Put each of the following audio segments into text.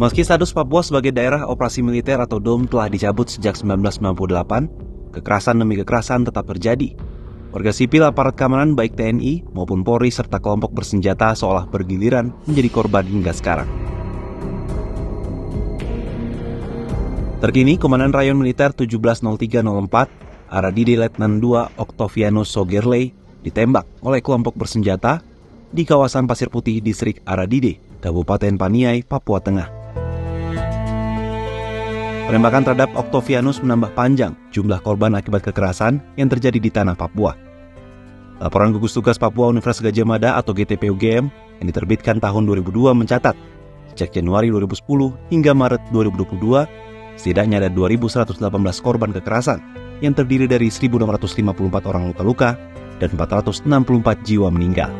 Meski status Papua sebagai daerah operasi militer atau DOM telah dicabut sejak 1998, kekerasan demi kekerasan tetap terjadi. Warga sipil, aparat keamanan baik TNI maupun Polri serta kelompok bersenjata seolah bergiliran menjadi korban hingga sekarang. Terkini, Komandan Rayon Militer 170304, Aradide Letnan II Octavianus Sogerlei, ditembak oleh kelompok bersenjata di kawasan Pasir Putih, Distrik Aradide, Kabupaten Paniai, Papua Tengah. Penembakan terhadap Octavianus menambah panjang jumlah korban akibat kekerasan yang terjadi di tanah Papua. Laporan Gugus Tugas Papua Universitas Gadjah Mada atau GTP-UGM yang diterbitkan tahun 2002 mencatat, sejak Januari 2010 hingga Maret 2022, setidaknya ada 2.118 korban kekerasan yang terdiri dari 1.654 orang luka-luka dan 464 jiwa meninggal.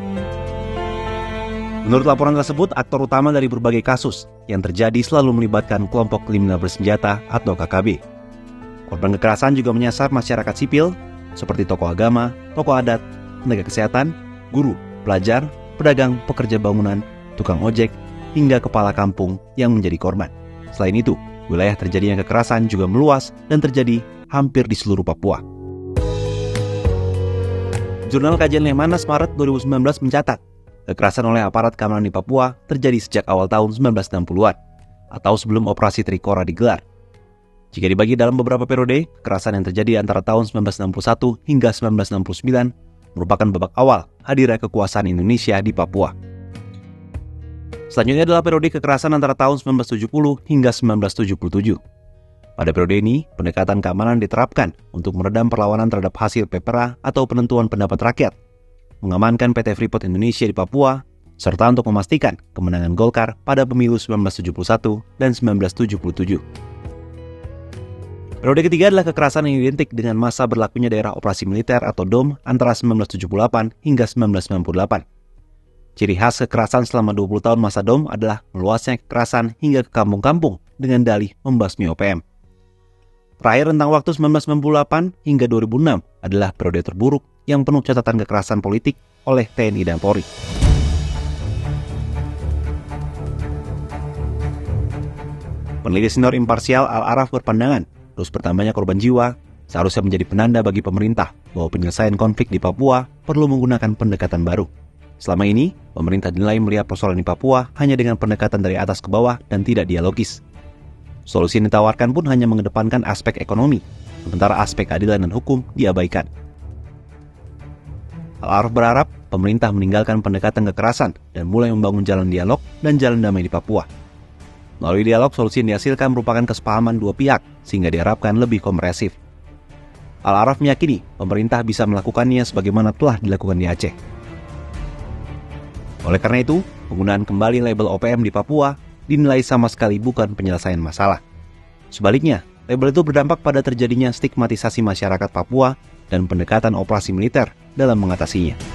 Menurut laporan tersebut, aktor utama dari berbagai kasus yang terjadi selalu melibatkan kelompok kriminal bersenjata atau KKB. Korban kekerasan juga menyasar masyarakat sipil seperti tokoh agama, tokoh adat, tenaga kesehatan, guru, pelajar, pedagang, pekerja bangunan, tukang ojek, hingga kepala kampung yang menjadi korban. Selain itu, wilayah terjadinya kekerasan juga meluas dan terjadi hampir di seluruh Papua. Jurnal Kajian Lemhanas Maret 2019 mencatat, kekerasan oleh aparat keamanan di Papua terjadi sejak awal tahun 1960-an, atau sebelum operasi Trikora digelar. Jika dibagi dalam beberapa periode, kekerasan yang terjadi antara tahun 1961 hingga 1969 merupakan babak awal hadirnya kekuasaan Indonesia di Papua. Selanjutnya adalah periode kekerasan antara tahun 1970 hingga 1977. Pada periode ini, pendekatan keamanan diterapkan untuk meredam perlawanan terhadap hasil PPRA atau penentuan pendapat rakyat, mengamankan PT Freeport Indonesia di Papua, serta untuk memastikan kemenangan Golkar pada pemilu 1971 dan 1977. Periode ketiga adalah kekerasan yang identik dengan masa berlakunya daerah operasi militer atau DOM antara 1978 hingga 1998. Ciri khas kekerasan selama 20 tahun masa DOM adalah meluasnya kekerasan hingga ke kampung-kampung dengan dalih membasmi OPM. Terakhir rentang waktu 1998 hingga 2006 adalah periode terburuk yang penuh catatan kekerasan politik oleh TNI dan Polri. Peneliti senior imparsial Al-Araf berpandangan, terus bertambahnya korban jiwa seharusnya menjadi penanda bagi pemerintah bahwa penyelesaian konflik di Papua perlu menggunakan pendekatan baru. Selama ini, pemerintah dinilai melihat persoalan di Papua hanya dengan pendekatan dari atas ke bawah dan tidak dialogis. Solusi yang ditawarkan pun hanya mengedepankan aspek ekonomi, sementara aspek keadilan dan hukum diabaikan. Al-Araf berharap pemerintah meninggalkan pendekatan kekerasan dan mulai membangun jalan dialog dan jalan damai di Papua. Melalui dialog, solusi yang dihasilkan merupakan kesepahaman dua pihak, sehingga diharapkan lebih komprehensif. Al-Araf meyakini pemerintah bisa melakukannya sebagaimana telah dilakukan di Aceh. Oleh karena itu, penggunaan kembali label OPM di Papua dinilai sama sekali bukan penyelesaian masalah. Sebaliknya, label itu berdampak pada terjadinya stigmatisasi masyarakat Papua dan pendekatan operasi militer dalam mengatasinya.